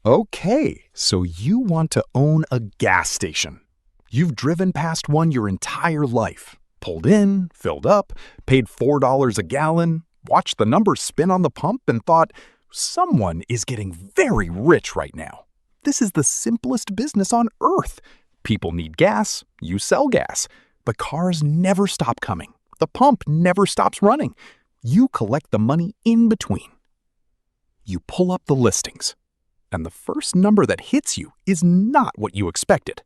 Okay, so you want to own a gas station. You've driven past one your entire life, pulled in, filled up, paid $4 a gallon, watched the numbers spin on the pump, and thought, someone is getting very rich right now. This is the simplest business on earth. People need gas, you sell gas. The cars never stop coming. The pump never stops running. You collect the money in between. You pull up the listings, and the first number that hits you is not what you expected.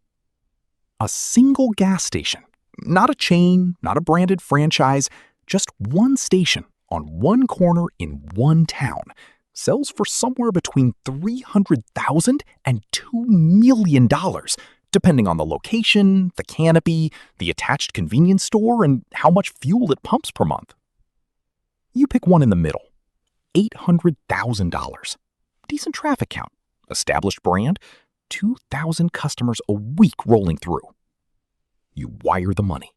A single gas station, not a chain, not a branded franchise, just one station on one corner in one town, sells for somewhere between $300,000 and $2 million, depending on the location, the canopy, the attached convenience store, and how much fuel it pumps per month. You pick one in the middle, $800,000. Decent traffic count, established brand, 2,000 customers a week rolling through. You wire the money.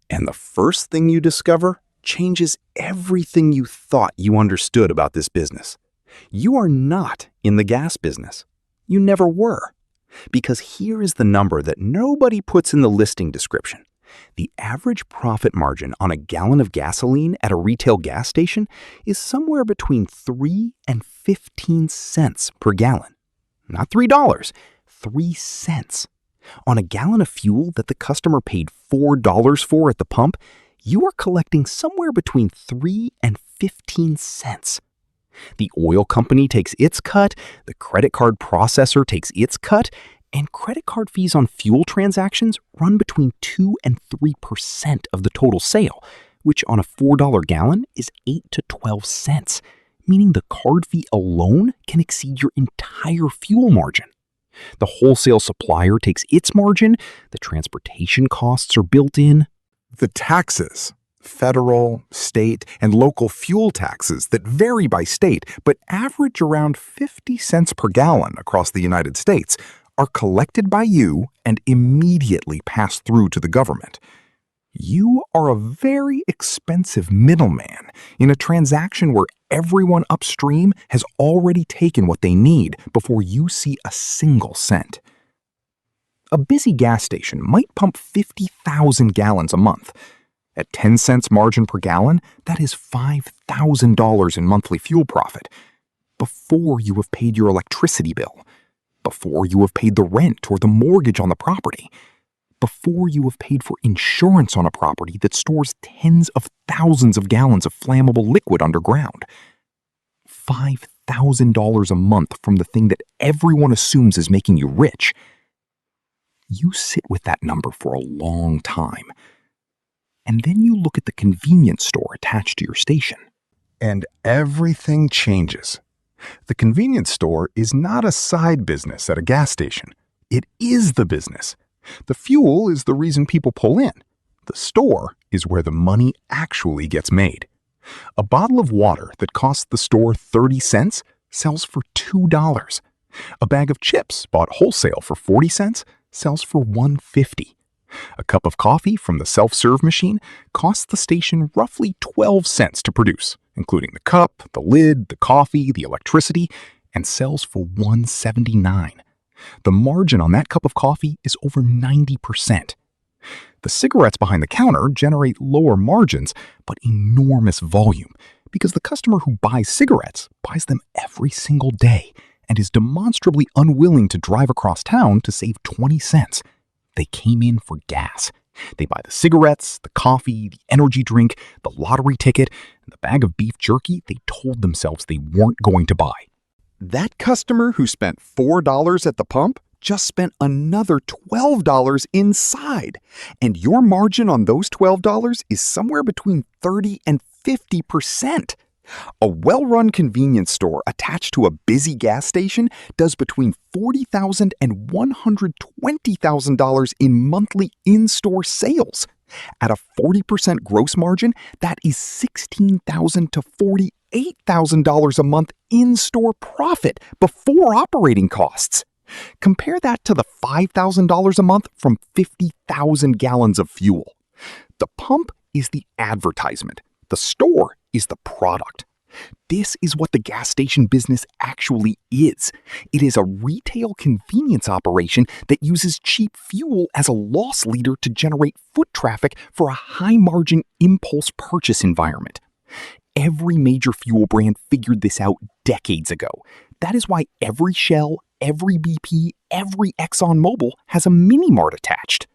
And the first thing you discover changes everything you thought you understood about this business. You are not in the gas business. You never were. Because here is the number that nobody puts in the listing description. The average profit margin on a gallon of gasoline at a retail gas station is somewhere between 3 and 15 cents per gallon. Not $3, 3 cents. On a gallon of fuel that the customer paid $4 for at the pump, you are collecting somewhere between 3 and 15 cents. The oil company takes its cut, the credit card processor takes its cut, and credit card fees on fuel transactions run between 2 and 3% of the total sale, which on a $4 gallon is 8 to 12 cents, meaning the card fee alone can exceed your entire fuel margin. The wholesale supplier takes its margin, the transportation costs are built in. The taxes, federal, state, and local fuel taxes that vary by state but average around 50 cents per gallon across the United States, are collected by you and immediately passed through to the government. You are a very expensive middleman in a transaction where everyone upstream has already taken what they need before you see a single cent. A busy gas station might pump 50,000 gallons a month. At 10 cents margin per gallon, that is $5,000 in monthly fuel profit, before you have paid your electricity bill, before you have paid the rent or the mortgage on the property, before you have paid for insurance on a property that stores tens of thousands of gallons of flammable liquid underground. $5,000 a month from the thing that everyone assumes is making you rich. You sit with that number for a long time. And then you look at the convenience store attached to your station. And everything changes. The convenience store is not a side business at a gas station. It is the business. The fuel is the reason people pull in. The store is where the money actually gets made. A bottle of water that costs the store 30 cents sells for $2. A bag of chips bought wholesale for 40 cents sells for $1.50. A cup of coffee from the self-serve machine costs the station roughly 12 cents to produce, including the cup, the lid, the coffee, the electricity, and sells for $1.79. The margin on that cup of coffee is over 90%. The cigarettes behind the counter generate lower margins, but enormous volume, because the customer who buys cigarettes buys them every single day and is demonstrably unwilling to drive across town to save 20 cents. They came in for gas. They buy the cigarettes, the coffee, the energy drink, the lottery ticket, and the bag of beef jerky they told themselves they weren't going to buy. That customer who spent $4 at the pump just spent another $12 inside. And your margin on those $12 is somewhere between 30 and 50%. A well-run convenience store attached to a busy gas station does between $40,000 and $120,000 in monthly in-store sales. At a 40% gross margin, that is $16,000 to $48,000 a month in-store profit before operating costs. Compare that to the $5,000 a month from 50,000 gallons of fuel. The pump is the advertisement. The store is the product. This is what the gas station business actually is. It is a retail convenience operation that uses cheap fuel as a loss leader to generate foot traffic for a high-margin impulse purchase environment. Every major fuel brand figured this out decades ago. That is why every Shell, every BP, every ExxonMobil has a mini-mart attached.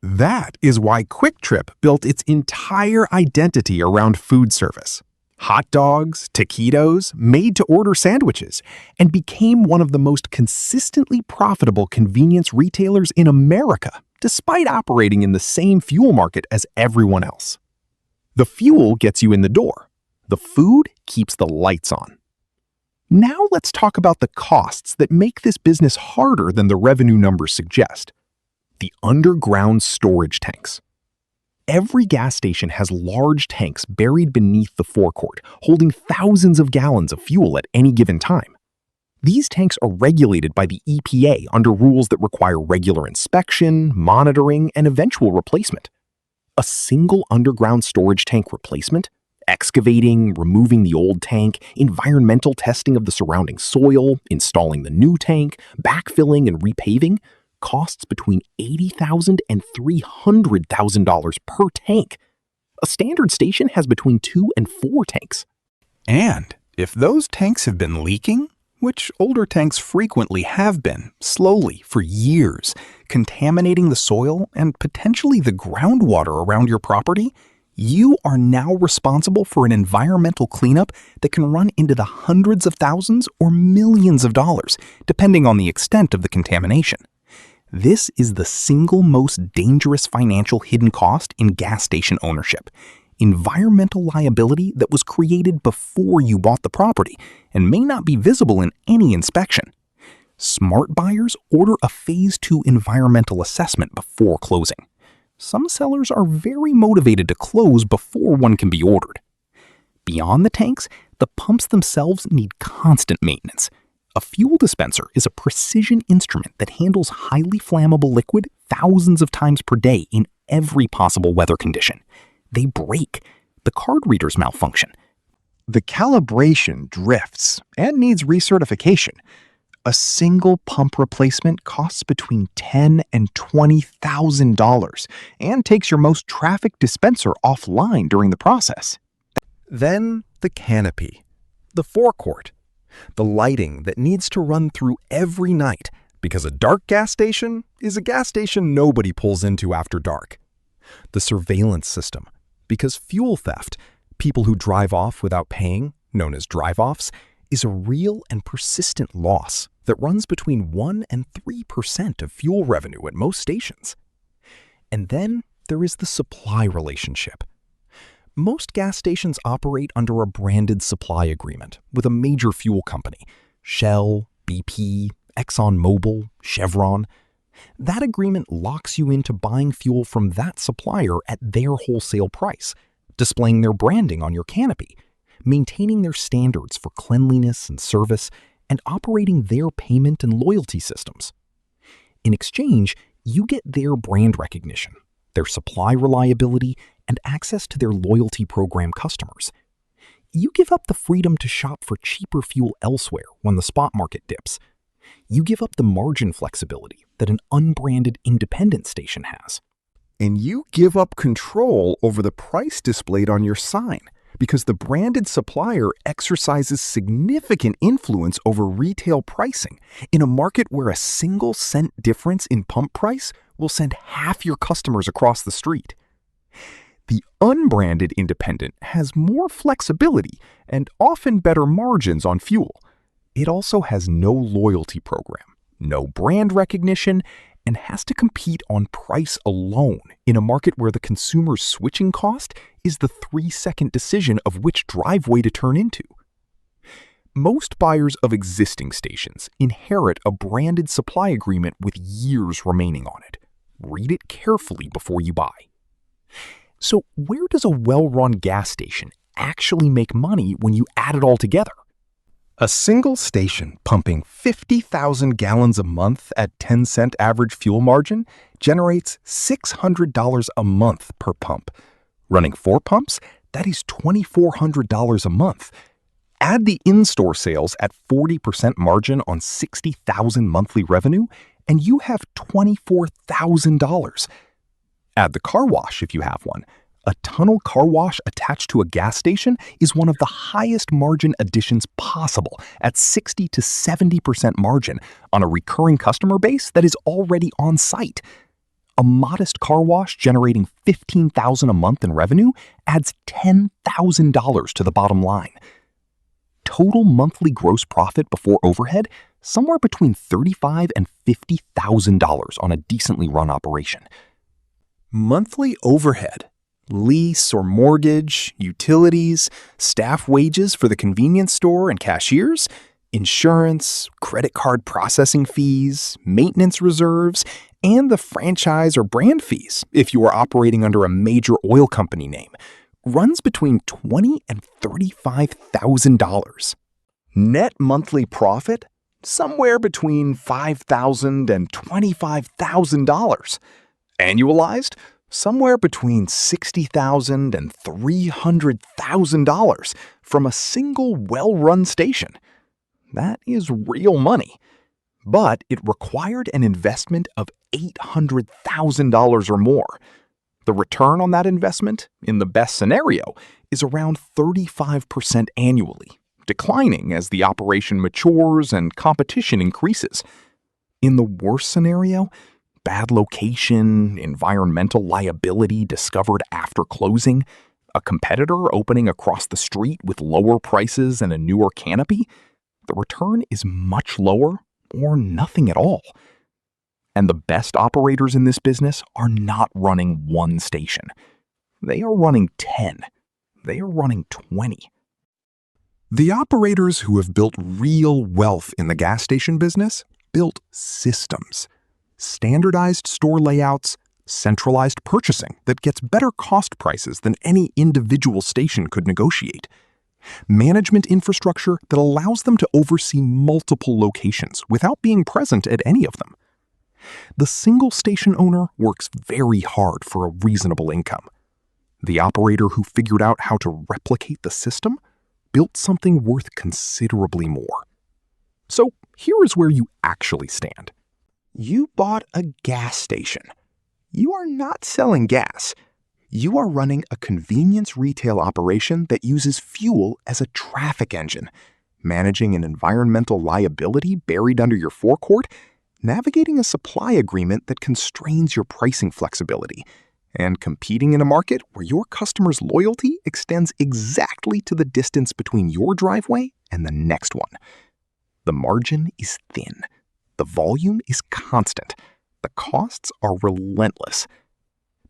That is why Quick Trip built its entire identity around food service. Hot dogs, taquitos, made-to-order sandwiches, and became one of the most consistently profitable convenience retailers in America, despite operating in the same fuel market as everyone else. The fuel gets you in the door. The food keeps the lights on. Now let's talk about the costs that make this business harder than the revenue numbers suggest. The underground storage tanks. Every gas station has large tanks buried beneath the forecourt, holding thousands of gallons of fuel at any given time. These tanks are regulated by the EPA under rules that require regular inspection, monitoring, and eventual replacement. A single underground storage tank replacement, excavating, removing the old tank, environmental testing of the surrounding soil, installing the new tank, backfilling and repaving, costs between $80,000 and $300,000 per tank. A standard station has between 2 and 4 tanks. And if those tanks have been leaking, which older tanks frequently have been, slowly for years, contaminating the soil and potentially the groundwater around your property, you are now responsible for an environmental cleanup that can run into the hundreds of thousands or millions of dollars, depending on the extent of the contamination. This is the single most dangerous financial hidden cost in gas station ownership. Environmental liability that was created before you bought the property and may not be visible in any inspection. Smart buyers order a Phase 2 environmental assessment before closing. Some sellers are very motivated to close before one can be ordered. Beyond the tanks, the pumps themselves need constant maintenance. A fuel dispenser is a precision instrument that handles highly flammable liquid thousands of times per day in every possible weather condition. They break. The card readers malfunction. The calibration drifts and needs recertification. A single pump replacement costs between $10,000 and $20,000 and takes your most trafficked dispenser offline during the process. Then the canopy, the forecourt, the lighting that needs to run through every night, because a dark gas station is a gas station nobody pulls into after dark. The surveillance system, because fuel theft, people who drive off without paying, known as drive-offs, is a real and persistent loss that runs between 1% and 3% of fuel revenue at most stations. And then there is the supply relationship. Most gas stations operate under a branded supply agreement with a major fuel company, Shell, BP, ExxonMobil, Chevron. That agreement locks you into buying fuel from that supplier at their wholesale price, displaying their branding on your canopy, maintaining their standards for cleanliness and service, and operating their payment and loyalty systems. In exchange, you get their brand recognition, their supply reliability, and access to their loyalty program customers. You give up the freedom to shop for cheaper fuel elsewhere when the spot market dips. You give up the margin flexibility that an unbranded independent station has. And you give up control over the price displayed on your sign, because the branded supplier exercises significant influence over retail pricing in a market where a single cent difference in pump price will send half your customers across the street. The unbranded independent has more flexibility and often better margins on fuel. It also has no loyalty program, no brand recognition, and has to compete on price alone in a market where the consumer's switching cost is the 3-second decision of which driveway to turn into. Most buyers of existing stations inherit a branded supply agreement with years remaining on it. Read it carefully before you buy. So where does a well-run gas station actually make money when you add it all together? A single station pumping 50,000 gallons a month at 10-cent average fuel margin generates $600 a month per pump. Running 4 pumps, that is $2,400 a month. Add the in-store sales at 40% margin on 60,000 monthly revenue, and you have $24,000. Add the car wash if you have one. A tunnel car wash attached to a gas station is one of the highest margin additions possible at 60 to 70% margin on a recurring customer base that is already on site. A modest car wash generating $15,000 a month in revenue adds $10,000 to the bottom line. Total monthly gross profit before overhead, somewhere between $35,000 and $50,000 on a decently run operation. Monthly overhead, lease or mortgage, utilities, staff wages for the convenience store and cashiers, insurance, credit card processing fees, maintenance reserves, and the franchise or brand fees if you are operating under a major oil company name, runs between $20,000 and $35,000. Net monthly profit, somewhere between $5,000 and $25,000. Annualized, somewhere between $60,000 and $300,000 from a single well-run station. That is real money. But it required an investment of $800,000 or more. The return on that investment, in the best scenario, is around 35% annually, declining as the operation matures and competition increases. In the worst scenario, bad location, environmental liability discovered after closing, a competitor opening across the street with lower prices and a newer canopy, the return is much lower or nothing at all. And the best operators in this business are not running one station. They are running 10. They are running 20. The operators who have built real wealth in the gas station business built systems. Standardized store layouts, centralized purchasing that gets better cost prices than any individual station could negotiate. Management infrastructure that allows them to oversee multiple locations without being present at any of them. The single station owner works very hard for a reasonable income. The operator who figured out how to replicate the system built something worth considerably more. So here is where you actually stand. You bought a gas station. You are not selling gas. You are running a convenience retail operation that uses fuel as a traffic engine, managing an environmental liability buried under your forecourt, navigating a supply agreement that constrains your pricing flexibility, and competing in a market where your customers' loyalty extends exactly to the distance between your driveway and the next one. The margin is thin. The volume is constant. The costs are relentless.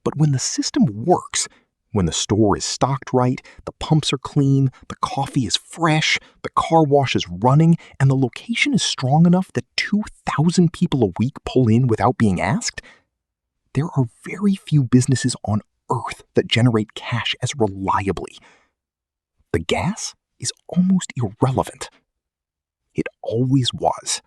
But when the system works, when the store is stocked right, the pumps are clean, the coffee is fresh, the car wash is running, and the location is strong enough that 2,000 people a week pull in without being asked, there are very few businesses on earth that generate cash as reliably. The gas is almost irrelevant. It always was.